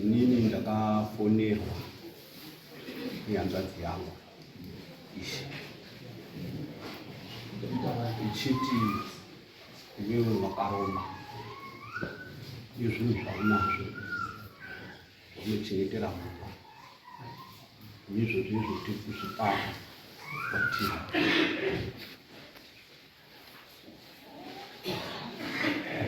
Nini ndakafonerwa nehanzvadzi yangu ichiti iwewe wakaroma izvinhu zvaunazvo unochengetera mumba izvozvo tiri kuzvibata kwatiri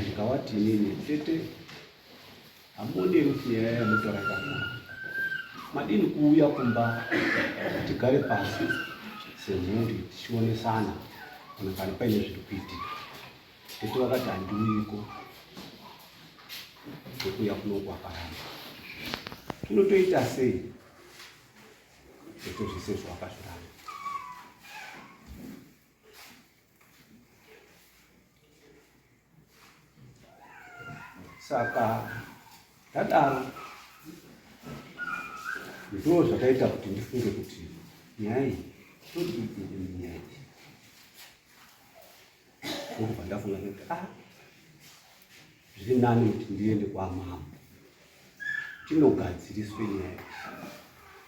ndikawati inini tete hamuoneri kuti nyaya yamutora yakakura madini kuuya kumba tigare pasi semhuri tichionesana kana paine zviri kuitika tete vakati handiuyiko tokuya kunokwakaramba tinotoita sei tete zvise zvakazviramba saka tadaro ndo zvakaita kuti ndifunge kuti nyaya iyi todiidii munyaya iyi ndokubva ndafunga kuti zviri nani kuti ndiende kwamama tinogadziriswe nyaya iyi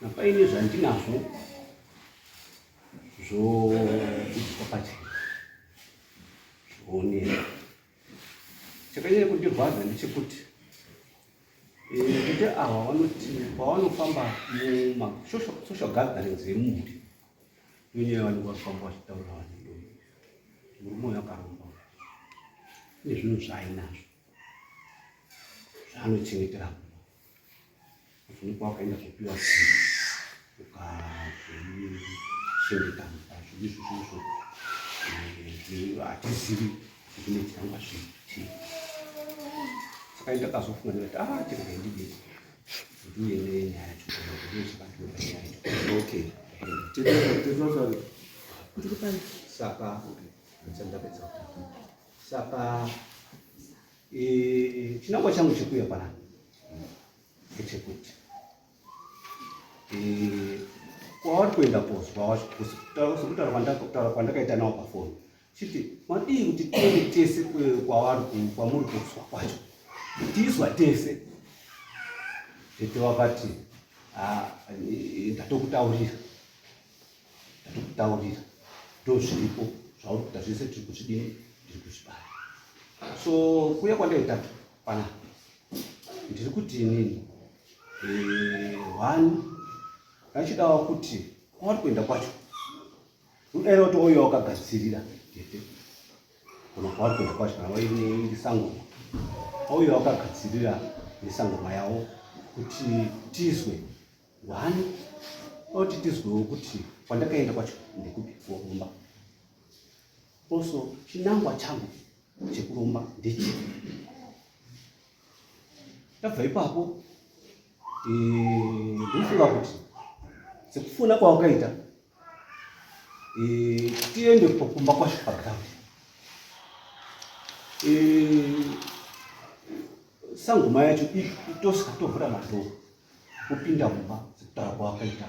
napaine zvandinazvo zvokudzwa pachena zvooneka chakanyanya kundirwadza ndechekuti tete ava vanoti pavanofamba mumasocial gatherings emumhuri nonyaya vanenge vafamba vachitaura vanhu murume yakaromba ine zvinhu zvaainazvo zvaanochengetera mumba afunikwa akaenda kupiwa zvinhu ukazvichengeta mumba zvinhu izvozvo hatizivi zvine chirangwa zvii saka ndakazofunga ndikati chirikaindidii ndiye nenyaya yacho okay saka saka chinangwa changu chekuya panapa ngechekuti kwavari kuenda kozwa sekutaura kwandakaita nawo pafoni chiti madii kuti tiende tese kwamuri kozwa kwacho tizwa tese tete wakati ndatokutaurira ndozviripo zvauri kuita zvese tiri kuzvidini ndiri kuzvibaya so kuya kwandaita panapa ndiri kuti inini one ndachidawo kuti kwavari kuenda kwacho udaira kuti ouya wakagadzirira tete kuna kwavari kuenda kwacho kana vaine sangoma auya wakagadzirira nesangoma yavo kuti tizwe one oti tizwewo kuti kwandakaenda kwacho ndekupi kuromba also chinangwa changu chekuromba ndechi tabva ipapo ndinofunga kuti sekufuna kwawakaita tiende kumba kwacho pagraundi sangoma yacho itosika tovhura madhoo kupinda mumba sekutaura kwawakaita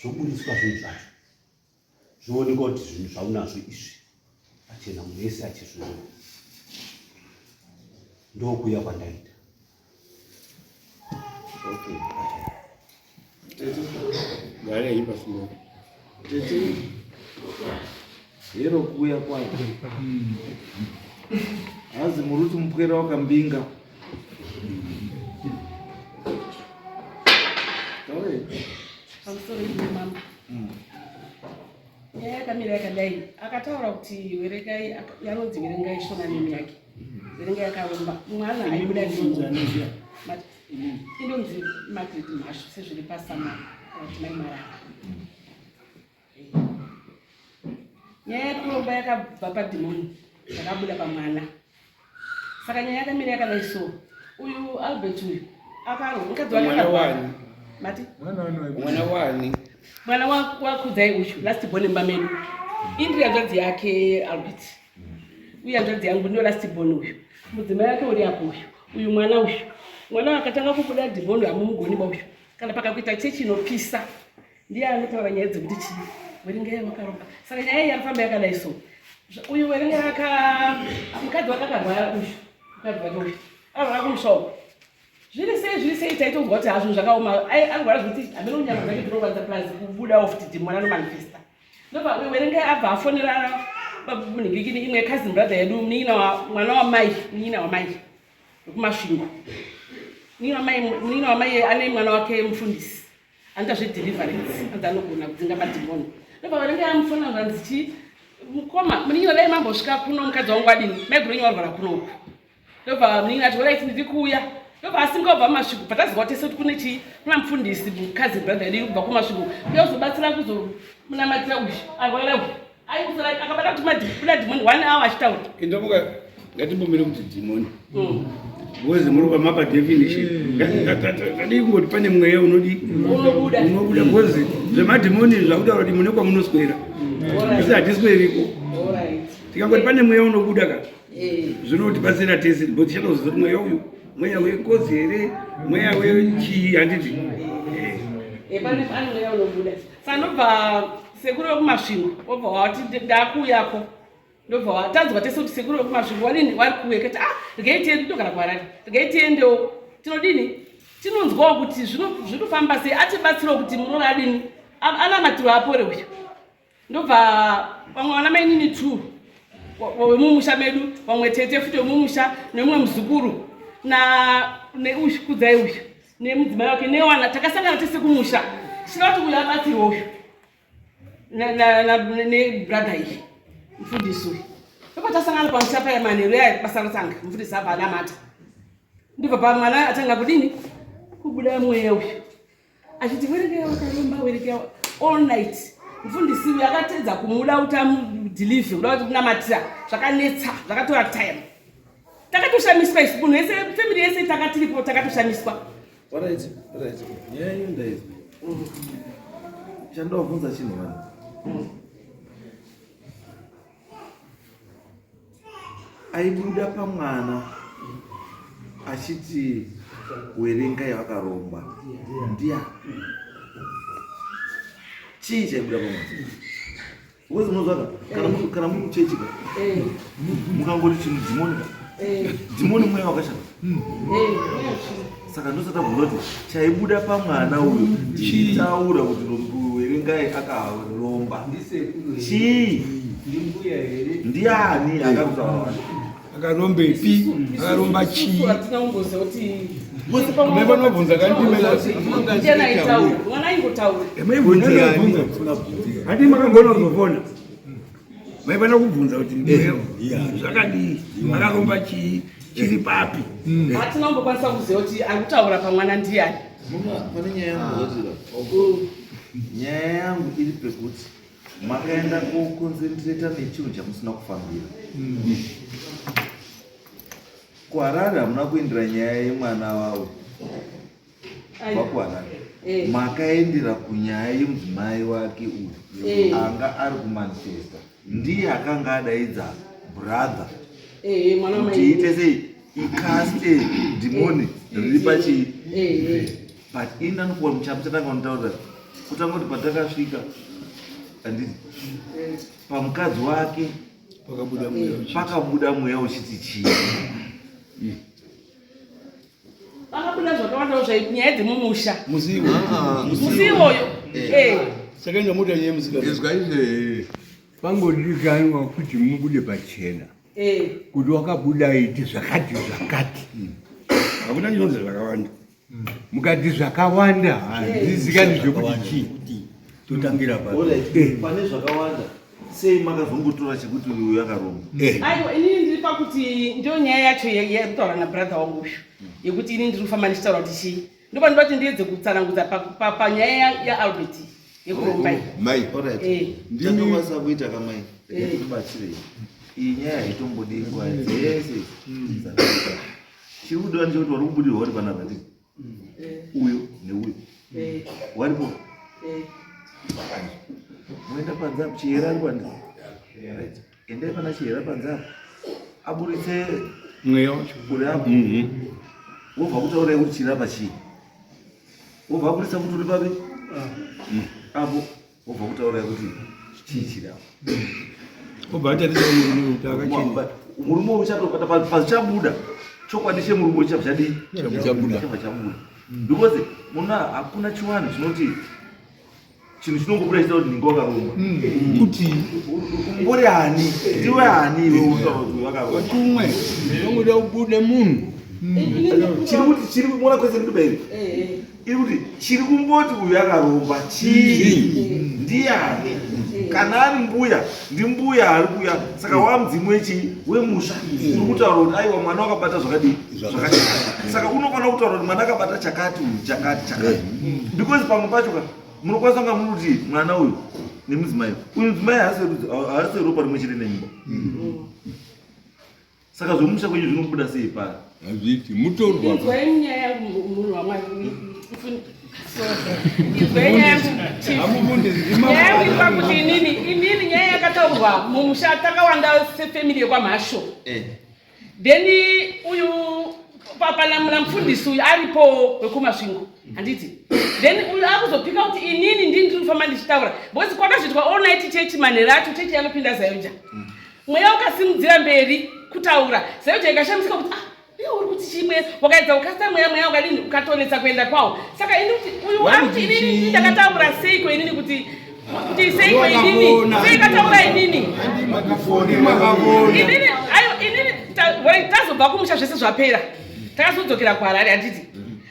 zvoburiswa zvinhu zvacho zvionekwa kuti zvinhu zvaunazvo izvi achena munhu wese achizviona ndokuya kwandaita okay tete garei pasimo tete hero kuya kwacho hazi muri kuti mupwera wakambinga pamusoro mama nyaya yakamira yakadai akataura kuti werekai yanonzi werengai shonanini yake verengai yakaromba mwana aibuda inonzi Margaret Mhashu sezviri pasama timai marara nyaya yakuromba yakabva padhimoni yakabuda pamwana saka nyaya yakamira yakadai so uyu Albert uyu mukadzi wake mati mwana wakudzai uyu last born mbamenu indiri hanzvadzi yake Albert uye hanzvadzi yangu ndio last born uyu mudzimai wake uri apo uyu mwana akatanga kubuda dhimoni hamumugoni ba uyu kana pakakuita chechi inopisa ndiye anotaura nyaya dzekuti chii werengai wakaromba. Saka nyaya iyi yarifamba yakadai so uyu werengai mukadzi wake akarwara mukadzi wake uyu arwara kumusoro zviri sei taitozwa kuti hazvo zvakaoma arwara zvekuti hamene unyama dzake dzinowanza plus kubuda ofuti dhimoni anomanifesta ndobva uyu werengai abva afonera munhingikini imwe cousin brother yedu mwana wamai wekumasvingo munina wamai ane mwana wake mufundisi anoita zvedeliverance anzi anogona kudzinga madhimoni ndobva varengai amufona zvanzichi mukoma munina dai mambosvika kuno mukadzi wangu adini maigurenyu warwara kunoku ndobva munina ati oraiti ndiri kuuya ndobva asingobva mumasvigo bvataziva tese kuti kuna mufundisi cousin brother yedu kubva kumasvigo uyozobatsira kuzomunamatira uyu arwara uyu akabata kuti kuna dhimoni 1 hour achitaura indomuka ngatimbomire kuti dhimoni because muri kwamapa definition ngadi kungoti pane mweya unobuda because zvemadhimoni zvakutaura kuti mune kwamunoswera asi hatisweriko tikangoti pane mweya unobuda ka zvinotibatsira tese but tichatoziva kuti mweya uyu mweya wenkozi here mweya wechii handiti pane mweya unobuda saka ndobva sekuru wekumasvingo obva wati ndakuyako ndobva watanzwa tese kuti sekuru wekumasvingo wadini wari kuuya kati regaitiende ndogara kuharare regaitiendewo tinodini tinonzwawo kuti zvinofamba sei atibatsirawo kuti munoona adini anamatiro apore uyu ndobva vamwe vana mainini 2 wemumusha medu vamwe tete futi wemumusha nemumwe muzukuru kudzai uyu nemudzimai wake newana takasangana tese kumusha chida kuti uyu abatsirwa uyu nebrother iyi mufundisi uyu ndobva tasangana pamusha pamanheru basa rotanga mufundisi abva anamata ndibva pamwana atanga kudini kubuda mweya uyu achiti werekea wakaromba werekea all night mufundisi uyu akatedza kumuda kuti amudhilivhe kuda kuti kunamatira zvakanetsa zvakatora time takatoshamiswa isi munhu wese family yese takatiripo takatoshamiswa nyaya iyo ndaizwa chandovabvunza chinhu vanhu aibuda pamwana achiti werengai vakaromba ndiya chii chaibuda pamwana uwezi munozvaka kana muri kuchechika mukangoti chinhu dhimonika dhimoni mweya wakashata saka ndosatagona kuti chaibuda pamwana uyu chiitaura kuti werengai akaromba chii ndiani akarutaura akaromba ipi akaromba chii mevanobvunza hati makangona kuzofona maivana kubvunza kuti zvakadii akaromba chii chiri papi hatina kumbokwanisa kuziva kuti arikutaura pamwana ndiani pane nyaya yangu zvatira nyaya yangu iri pekuti makaenda kokonzentreta nechinhu chamusina kufambira kuharare hamuna kuendera nyaya yemwana wavo vakuharare makaendera kunyaya yemudzimai wake uyu anga ari kumanchester ndiye akanga adaidza brother kuti iite sei ikaste dhimoni riri pachii but inanokuwa muchapu chatanga unotaura kutangoti patakasvika handiti pamukadzi wake pakabuda mweya uchiti chii pakabuda zvakawandawo nyaya dzemumusha musiwoyo saka indomuta nyaya musikaizwa izve pangodikanwa kuti mubude pachena kuti wakabuda iti zvakati hakuna chinonzi zvakawanda mukati zvakawanda handizikani zvekuti chii totangira pane zvakawanda sei makazongotora chekuti uyu yakaromba aiwa inini ndiri pakuti ndio nyaya yacho yakutaura nabrother wangu uyu yekuti inini ndinofamba ndichitaura kuti chii ndopa ndoti ndiedze kutsanangudza panyaya yaalbert yekuromba ndinokwanisa kuita kamai ekubatsirei iyi nyaya haitombodi nguva dzese chiri kudiwa ndechekuti vari kubudirwa vari pana zvati uyu neuyu varipo moenda panzapo chihera ari pandi endai pana chihera panzapo aburitse mweya wacho uri apo wobva kutaura kuti chiri apa chii wobva kurisa kuti uri papi apo wobva kutaura kuti chii chiri apo obva atarisa murume kuti akachena murume uchatobata pazichabuda chokwadi chemurume chichabva chadii chabuda because muna hakuna chiwanhu chinoti chinhu chinongobuda chita kuti ninge wakaromba kuti umbori hani ndiwe hani iwe wakaromba tumwe nongoda kubuda munhu chiri mona kwese ndiberi iri kuti chiri kumboti uyu akaromba chii ndiani kana ari mbuya ndimbuya ari kuya saka wamudzimu wechi wemusha uri kutaura kuti aiwa mwana wakabata zvakadii zvakachakati saka unokwana kutaura kuti mwana akabata chakati uyu chakati because pamwe pacho ka munokwanisa kunga muri kuti mwana uyu nemudzimai uyu mudzimai haasi ropa rimwe chete nenyumba saka zvomusha kwenyu zvinobuda sei pari azviti mutorwa nyaya munhu wamwari kuti inini nyaya yakataurwa mumusha takawanda sefamily yekwamhasho then uyu pana mufundisi uyu aripo wekumasvingo handiti then uyu akuzopika kuti inini ndini ndinofamba ndichitaura because kwakazvitwa all night chechi manhero acho chechi yanopinda zayoja mweya ukasimudzira mberi kutaura zayoja ikashamisika kuti uri kuti chimwe wakaedza ukasa mweya ukadini ukatonetsa kuenda kwawo saka ini kuti uyu akuti inini ndakataura seiko inini kuti seiko inini seikataura inini tazobva kumusha zvese zvapera takazodzokera kuharare handiti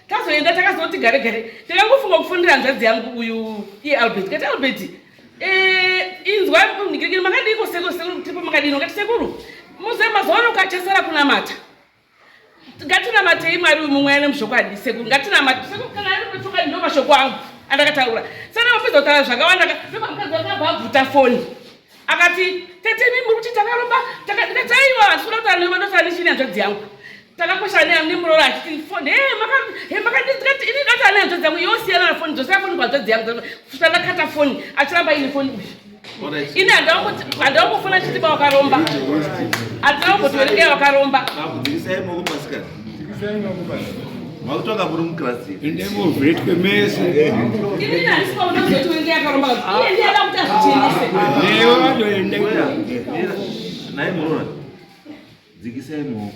tazoenda takazoti gare gare takangofunga kufundira hanzvadzi yangu uyu ialbert kati albert inzwa nigirigiri makadiko sekuru tipo makadino ngati sekuru muze mazuva ukachasara kunamata ngatinamatei mwari uyu mumwe ane muzvokwadi sekuru ngatinamata sekuru kana ari kutoka ndo mashoko angu andakataura sana wapedza kutaura zvakawanda mukadzi wakabva abvuta foni akati tetemi muri kuti takaromba takataiwa sura kutaura nemadosani chini hanzvadzi yangu takakosha nemuroro achiti foni ini dota ane hanzvadzi yangu yosiyana na foni dzosaya foni kwanzvadzi yangu tandakata foni achiramba ine foni uyu ini handawambofona chitiba wakaromba handinawambotoerengea wakaromba makutoka muri mukirasi ndemuvhetwe mese ini handisipaunazoti yakaromba iye ndiyada kuti azvichenese newe vatoende naye murora dzikisai maoko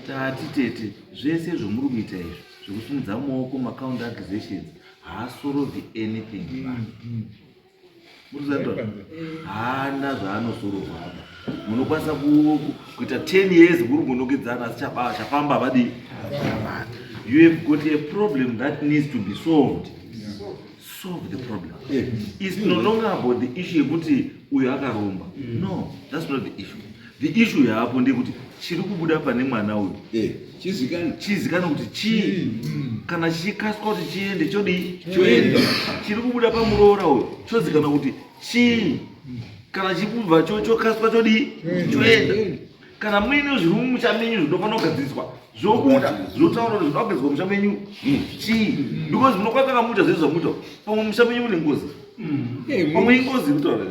tati tete zvese zvomuri kuita izvo zvekusimudza maoko macounter accusations haasorovhi anything muruzandoa haana zvaanosorovha apa munokwanisa kuita 10 years muri kunongedzana asi chafamba havadi. You have got a problem that needs to be solved. Solve the problem. It's no longer about the issue yekuti uyu akaromba. No, that's not the issue. The issue yapo ndekuti chiri kubuda pane mwana uyu chizikana kuti chii kana chichikaswa kuti chiende chodi choenda chiri kubuda pamuroora uyu chozikanwa kuti chii kana chikubva chokaswa chodi choenda kana muine zviri muchamenyu zvinofanira kugadziriswa zvobuda zvotaura kuti zvinogadzirwa muchamenyu chii because munokwanisa kamuita zvese zvamuita pamwe muchamenyu mune ngozi pamwe ingozi kutaura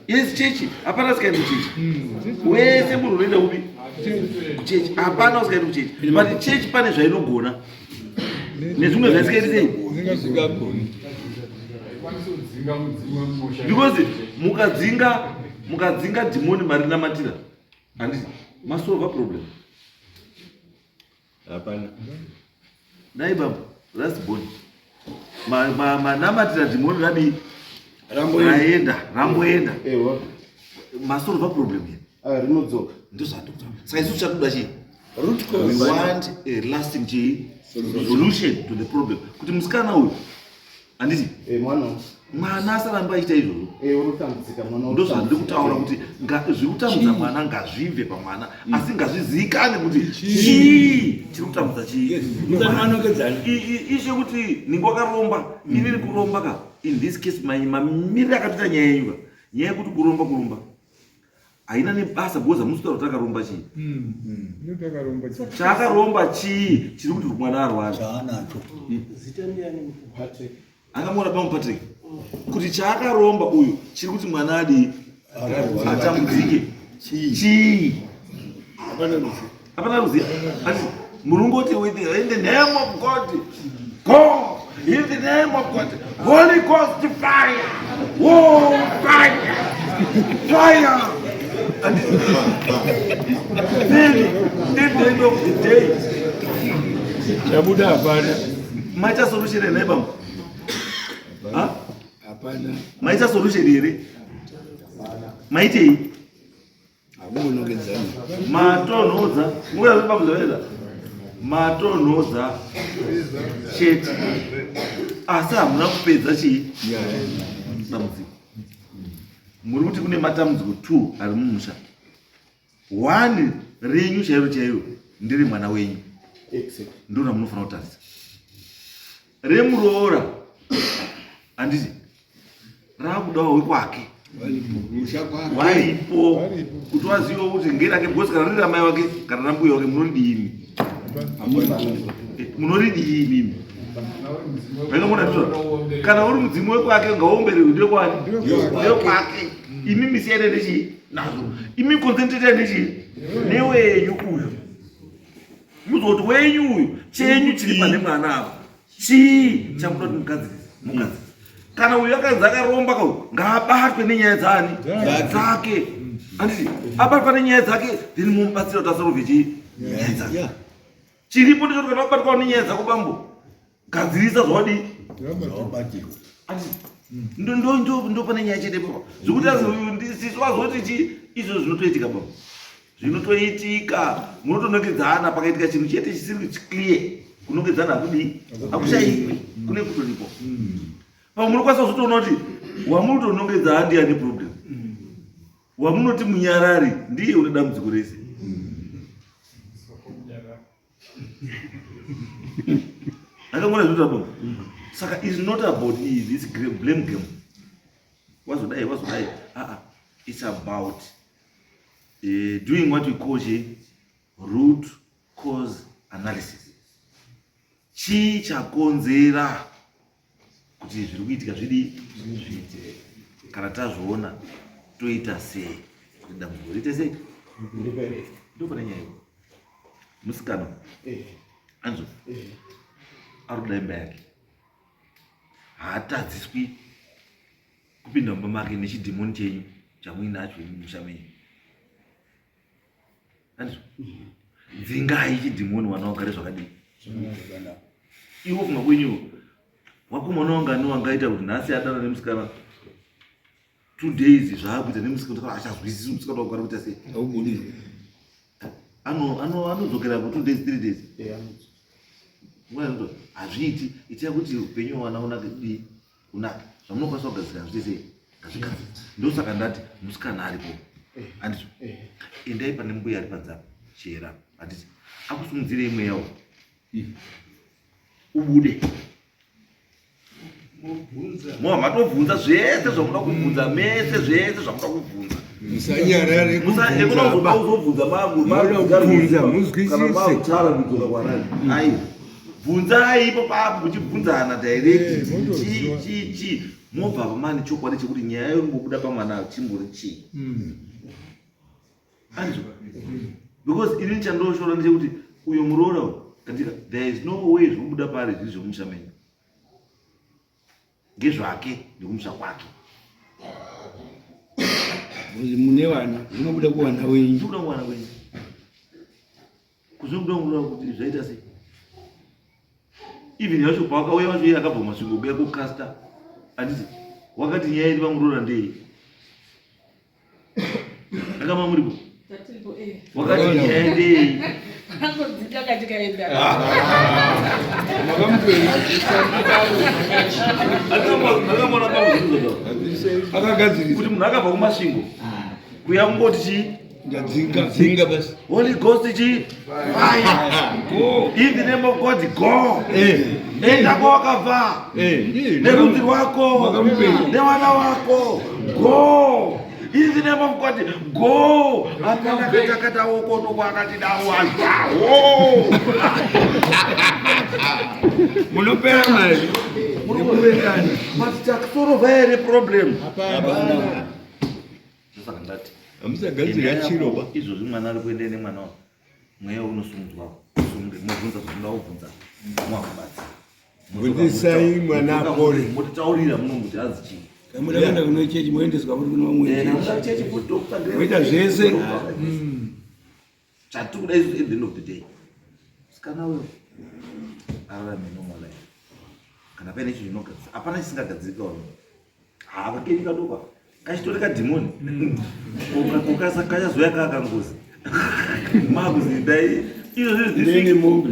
yes chechi hapana usikaenda kuchechi wese munhu unoenda upi kuchechi hapana usikaenda kuchechi but chechi pane zvainogona nezvimwe zvaisingaiti because mukadzinga dhimoni marinamatira handiti masolva problem hapana dai baba rasboni manamatira dhimoni radii ramboenda masolva problem rinodzoka ndozvatoda saka isu chatoda chii we want a lasting solution to the problem kuti musikana uyu handiti mwana asaramba aita izvozvo ndozvandiri kutaura kuti zviri kutambudza mwana ngazvibve pamwana asi ngazvizikane kuti chii chiri kutambudza chii ishe kuti ninge wakaromba inini kuromba ka in this case mamiriro akatoita nyaya yenyuka nyaya yekuti kuromba haina nebasa because hamusitaura kuti akaromba chii chaakaromba chii chiri kuti mwana arwara zita ndiani Patrick angamora pamu Patrick kuti chaakaromba uyu chiri kuti mwana adi atambudzike chii hapana ruziva asi murungoti in the name of God go in the name of God Holy Ghost fire fire fire and then at the end of the day chabuda hapana maita solution ere bam hapana maita solution ere maitei akunogedzana matonhodza nguya zvepamuzoveza matonhodza chete asi hamuna kupedza chii dambudziko muri kuti kune matambudziko 2 ari mumusha 1 renyu chairo chairo ndiri mwana wenyu ndona munofanira kutarisa remuroora handiti raakudawo wekwake waipo kuti waziva kuti ngerake bhosi kana riri ramai wake kana rambuya wake munoridini munoridini vainogona nditora kana uri mudzimu wekwake ngaombererwe ndekwani ndekwake imi misiyaite ndechii nazvo imi konzentrate ndechii newenyu uyu muzoti wenyu uyu chenyu chiri pane mwana ava chii chamuda kuti mugadzirisa kana uyu akanzi akaromba kauyu ngaabatwe nenyaya dzani dzake handiti abatwa nenyaya dzake then mumubatsira kuti asorove chii nyaya dzake chiripo ndechoti kana wabatwawo nenyaya dzako bambo gadzirisa zvawadi ndo pane nyaya chete papa zvokuti asisu wazoti chi izvo zvinotoitika baba zvinotoitika munotonongedzana pakaitika chinhu chete chisiri clear kunongedzana hakudii hakushayikwi kune kutoripo pamwe munokwanisa kuzotoona kuti wamunotonongedza ndiani problem wamunoti munyarari ndiye une dambudziko rese akangona zvinoita baba saka is not about this blame game wazodai it's about doing what we call root cause analysis chii chakonzera kuti zviri kuitika zvidi zviite kana tazviona toita sei kuti dambudziko riite sei ndo pane nyaya musikana anzo ari kudai imba yake haatadziswi kupinda mumba make nechidhimoni chenyu chamuinacho musha menyu anizvo dzingai chidhimoni wana wagare zvakadii iwo kumwa kwenyu wako mwana wangani wangaita kuti nhasi adana nemusikana 2 days zvaakuita nemusikana achazwisisi musikana wakugara kuita sei anodzokera po 2 days 3 days hazviiti itia kuti upenyu hwana unake kunaka zvamunokwanisa kugadzira hazviite sei ngazvigadzira ndosaka ndati musikana aripo handizvo endai pane mbuya ari panzapa chera handiti akusumudzirei mweyawo ubude matovhunza zvese zvamuda kubvunza mese zvese zvamuda kubvunza musanyarareuzoubvunza ai bvunzai ipo papo muchibvunzana direct chi mobva pamane chokwadi chekuti nyaya yorimbobuda pamwana chimbori chii anzwa because ini chandooshora ndechekuti uyo muroora katika there is no way zvinobuda pari zviri zvemumusha menyu ngezvake ndekumusha kwake mune vana zvinobuda kuwana wenyu ndikuda kuwana wenyu kuzvinobuda kuroora kuti zvaita sei even yacho pawakauya wacho iye akabva masvingo kuya kukasta handiti wakati nyaya iri pamuroora ndei akama muripo wakati nyaya ndei kuti munhu akabva kumasvingo kuya kungoti chii ndadzinga basi Holy Ghost chi fire go in the name of God go enda kwakabva nerudzi rwako nevana vako go in the name of God go hapana katakata wokoto kwakati dawawo munopera mari nekuvengana but takusorova here problem Hapana. ndosaka ndati Amusagadzira chiro ba. izvozvi mwana ari kuenda nemwana wako mweya unosungudzwa mubvunza zvozoda kubvunza mwakubatsa Bvunzisai mwana apore. motitaurira munonguti azi chii kamuri akaenda kuno chechi moendeswa kuti kuno vamwe Moita zvese. chatiri kuda isu at the end of the day sikana uyo ararame normal life kana paine chinhu chinogadzirika hapana chisingagadzirika uno hakakeni kadoka kachitori kadhimoni kachazoya kaakangozi maakuzidai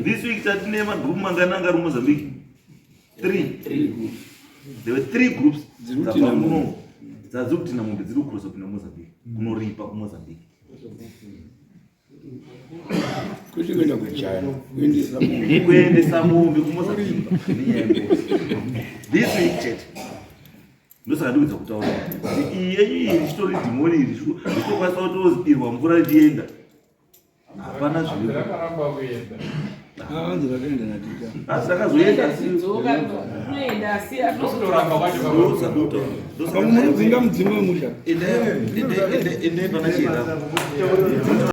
this week tatine magrupu mangana angari mumozambique 3 there were 3 groups dzabva muno dzadziri kutina mombe dziri kucrosa kupinda mozambique kunoripa kumozambique kuti kuenda kuchina kuendesa munhu kuendesa mombe kumozambique nenyaya yengozi this week chete ndosaka ndikuedza kutaura iyi yenyu iri chitori dhimoni iri richitokwanisa kutoirwa mvura richienda hapana zviri avanzi vakaenda natika asi akazoenda unoenda asi munodzinga mudzimwe musha ende pana chirapa